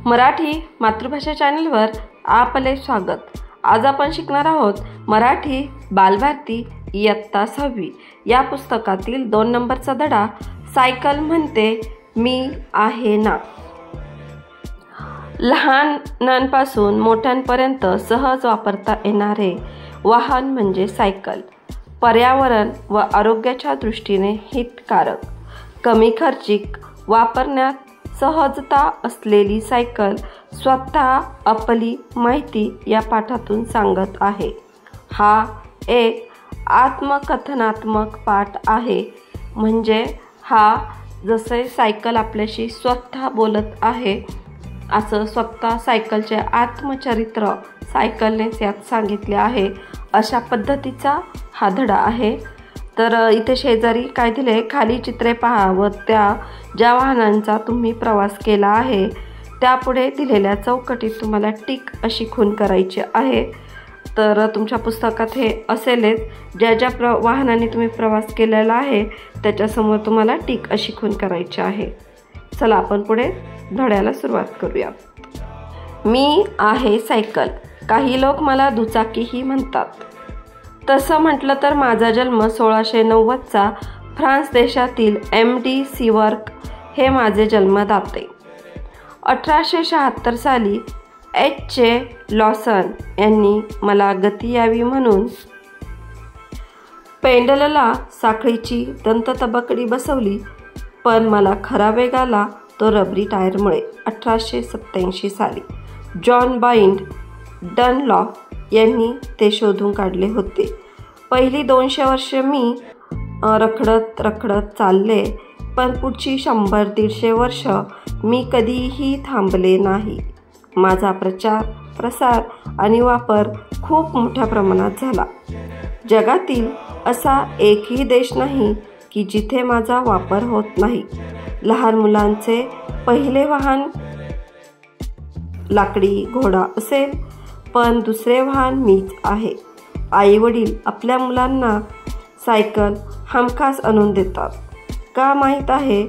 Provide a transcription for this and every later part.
मराठी मातृभाषा चॅनलवर आपले स्वागत। आज आपण शिकणार आहोत मराठी बालभारती इयत्ता 6वी या पुस्तकातील 2 नंबरचा धडा सायकल म्हणते मी आहे ना। लहानांपासून मोठ्यांपर्यंत सहज वापरता येणारे वाहन म्हणजे सायकल। पर्यावरण व आरोग्याच्या दृष्टीने हितकारक, कमी खर्चिक, वापरण्यात सहजता असलेली सायकल स्वतः आपली माहिती या पाठातून सांगत आहे। हा एक आत्मकथनात्मक पाठ आहे, म्हणजे हा जसे सायकल आपल्याशी स्वतः बोलत आहे असं स्वतः सायकलचे आत्मचरित्र सायकलनेच यात सांगितले आहे, अशा पद्धतीचा हा धडा आहे। तर इथे शेजारी काय दिले, खाली चित्रे पहा व त्या ज्या वाहनांचा तुम्ही प्रवास केला आहे त्यापुढे दिलेल्या चौकटीत तुम्हाला टिक अशी खूण करायची आहे। तर तुमच्या पुस्तकात हे असेलच, ज्या वाहनाने तुम्ही प्रवास केलेला आहे त्याच्यासमोर तुम्हाला टिक अशी खूण करायची आहे। चला आपण पुढे धड्याला सुरुवात करूया। मी आहे सायकल, काही लोक मला दुचाकीही म्हणतात। तसं म्हटलं तर माझा जन्म 1690चा फ्रान्स देशातील MD सीवर्क हे माझे जन्मदाते। 1876 साली H.J. लॉसन यांनी मला गती यावी म्हणून पेंडलला साखळीची दंततबकडी बसवली, पण मला खरा वेग आला तो रबरी टायरमुळे। 1887 साली जॉन बाइंड डनलॉप यांनी ते शोधून काढले होते। पहिली 200 वर्ष मी रखडत चालले, पण पुढची 100-150 वर्ष मी कधीही थांबले नाही। माझा प्रचार, प्रसार आणि वापर खूप मोठ्या प्रमाणात झाला। जगातील असा एकही देश नाही की जिथे माझा वापर होत नाही। लहान मुलांचे पहिले वाहन लाकडी घोडा असेल, पण दुसरे वाहन मीच आहे। आई वडील आपल्या मुलांना सायकल हमखास आणून देतात, का माहीत आहे?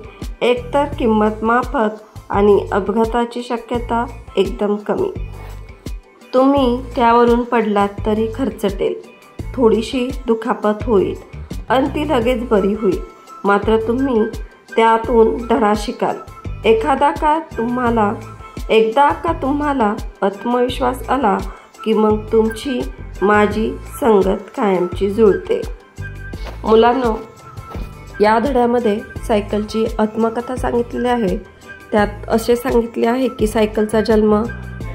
एकतर किंमत माफक आणि अपघाताची शक्यता एकदम कमी। तुम्ही त्यावरून पडलात तरी खर्चटेल, थोडीशी दुखापत होईल आणि ती लगेच बरी होईल, मात्र तुम्ही त्यातून धडा शिकाल। एकदा का तुम्हाला आत्मविश्वास आला की मग तुमची माझी संगत कायमची जुळते। मुलांनो, या धड्यामध्ये सायकलची आत्मकथा सांगितलेली आहे। त्यात असे सांगितले आहे की सायकलचा जन्म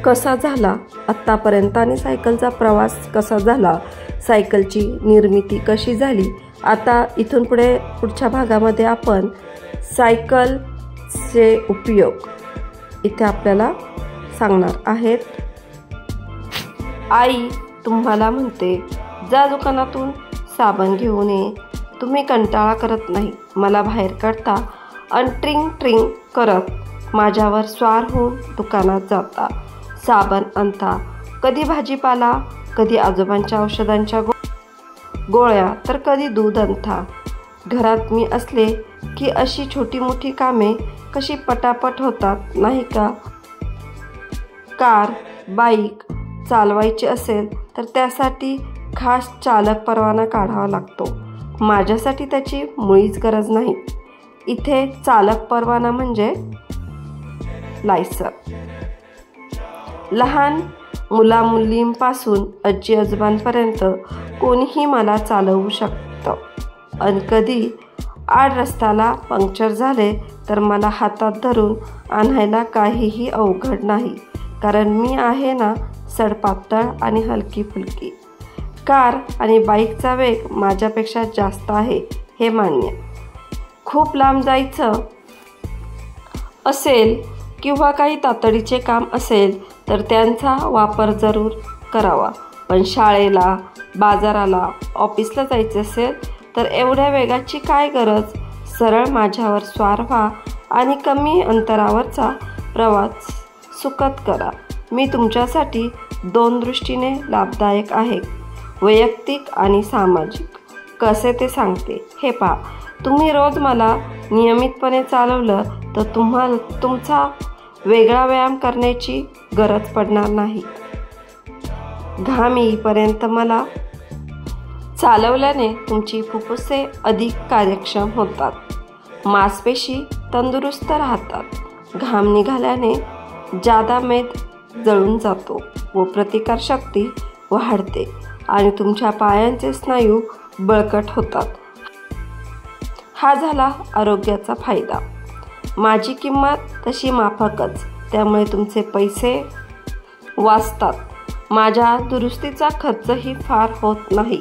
कसा झाला आत्तापर्यंत आणि सायकलचा प्रवास कसा झाला, सायकलची निर्मिती कशी झाली। आता इथून पुढच्या भागामध्ये आपण सायकलचे उपयोग इथे आपल्याला सांगणार आहेत। आई तुम्हाला म्हणते, जा दुकानातून साबण घेऊन ये। तुम्ही कंटाळा करत नाही, मला बाहेर काढता आणि ट्रिंग ट्रिंग करत माझ्यावर स्वार होऊन दुकानात जाता, साबण आणता, कधी भाजीपाला, कधी आजोबांच्या औषधांच्या गोळ्या, तर कधी दूध आणता। घरात मी असले की अशी छोटी मोठी कामे कशी पटापट होतात नाही का? कार, बाईक चालवायची असेल तर त्यासाठी खास चालक परवाना काढावा लागतो। माझ्यासाठी त्याची मुळीच गरज नाही। इथे चालक परवाना म्हणजे लायसन। लहान मुलामुलींपासून आजी आजोबांपर्यंत कोणीही मला चालवू शकतं, आणि कधी आड रस्त्याला पंक्चर झाले तर मला हातात धरून आणायला काहीही अवघड नाही, कारण मी आहे ना सडपातळ आणि हलकी फुलकी। कार आणि बाईकचा वेग माझ्यापेक्षा जास्त आहे हे मान्य। खूप लांब जायचं असेल किंवा काही तातडीचे काम असेल तर त्यांचा वापर जरूर करावा, पण शाळेला, बाजाराला, ऑफिसला जायचे असेल तर एवढ्या वेगाची काय गरज? सरळ माझ्यावर स्वार व्हा आणि कमी अंतरावरचा प्रवास सुखद करा। मी तुमच्यासाठी 2 दृष्टीने लाभदायक आहे, वैयक्तिक आणि सामाजिक। कसे ते सांगते हे पहा। तुम्ही रोज मला नियमितपणे चालवलं तर तुमचा वेगळा व्यायाम करण्याची गरज पडणार नाही. घाम येईपर्यंत मला चालवल्याने तुमची फुफ्फुसे अधिक कार्यक्षम होतात, मांसपेशी तंदुरुस्त राहतात. घाम निघाल्याने जादा मेद जळून जातो व प्रतिकारशक्ती वाढते आणि तुमच्या पायांचे स्नायू बळकट होतात. हा झाला आरोग्याचा फायदा. माझी किंमत तशी माफकच, त्यामुळे तुमचे पैसे वाचतात. माझ्या दुरुस्तीचा खर्चही फार होत नाही.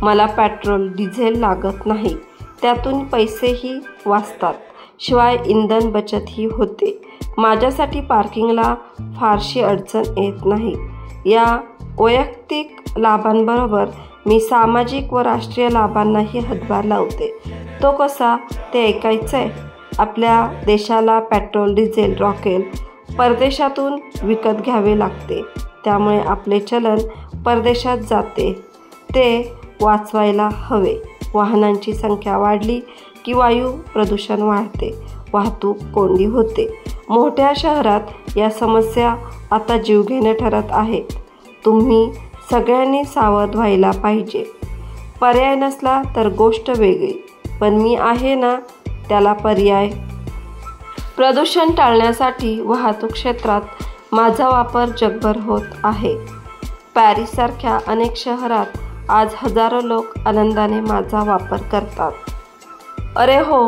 मला पेट्रोल डिझेल लागत नाही, त्यातून पैसेही वाचतात. शिवाय इंधन बचतही होते. माझ्यासाठी पार्किंगला फारशी अडचण येत नाही. या वैयक्तिक लाभांबरोबर मी सामाजिक व राष्ट्रीय लाभांनाही हातभार लावते. तो कसा ते ऐकायचंय? आपल्या देशाला पेट्रोल डिझेल रॉकेल परदेशातून विकत घ्यावे लागते, त्यामुळे आपले चलन परदेशात जाते. ते वाचवायला हवे. वाहनांची संख्या वाढली की वायू प्रदूषण वाढते, वाहतूक कोंडी होते. मोठ्या शहरात या समस्या आता जीवघेण्या ठरत आहेत. तुम्ही सगळ्यांनी सावध व्हायला पाहिजे. पर्याय नसला तर गोष्ट वेगळी, पण मी आहे ना, त्याला पर्याय. प्रदूषण टाळण्यासाठी वाहतूक क्षेत्रात माझा वापर जगभर होत आहे. पॅरिससारख्या अनेक शहरात आज हजारो लोक आनंदाने माझा वापर करतात. अरे हो,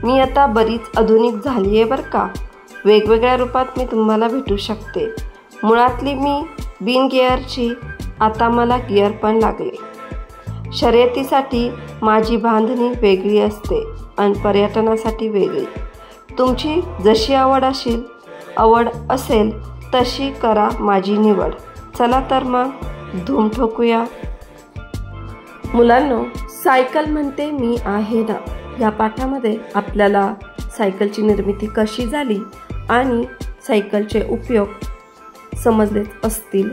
मी आता बरीच आधुनिक झाली आहे बरं का. वेगवेगळ्या रूपात मी तुम्हाला भेटू शकते. मुळातली मी बिन गिअरची, आता मला गिअर पण लागले. शर्यतीसाठी माझी बांधणी वेगळी असते आणि पर्यटनासाठी वेगळी. तुमची जशी आवड असेल तशी करा माझी निवड. चला तर मग धूम ठोकूया. मुलांनो, सायकल म्हणते मी आहे ना या पाठामध्ये आपल्याला सायकलची निर्मिती कशी झाली आणि सायकलचे उपयोग समजले असतील.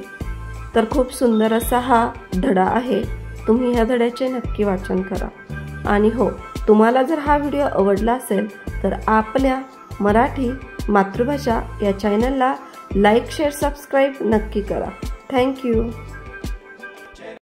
तर खूप सुंदर असा हा धडा आहे. तुम्ही ह्या धड्याचे नक्की वाचन करा. आणि हो, तुम्हाला जर हा व्हिडिओ आवडला असेल तर आपल्या मराठी मातृभाषा या चॅनलला लाईक शेअर सबस्क्राईब नक्की करा. थँक्यू.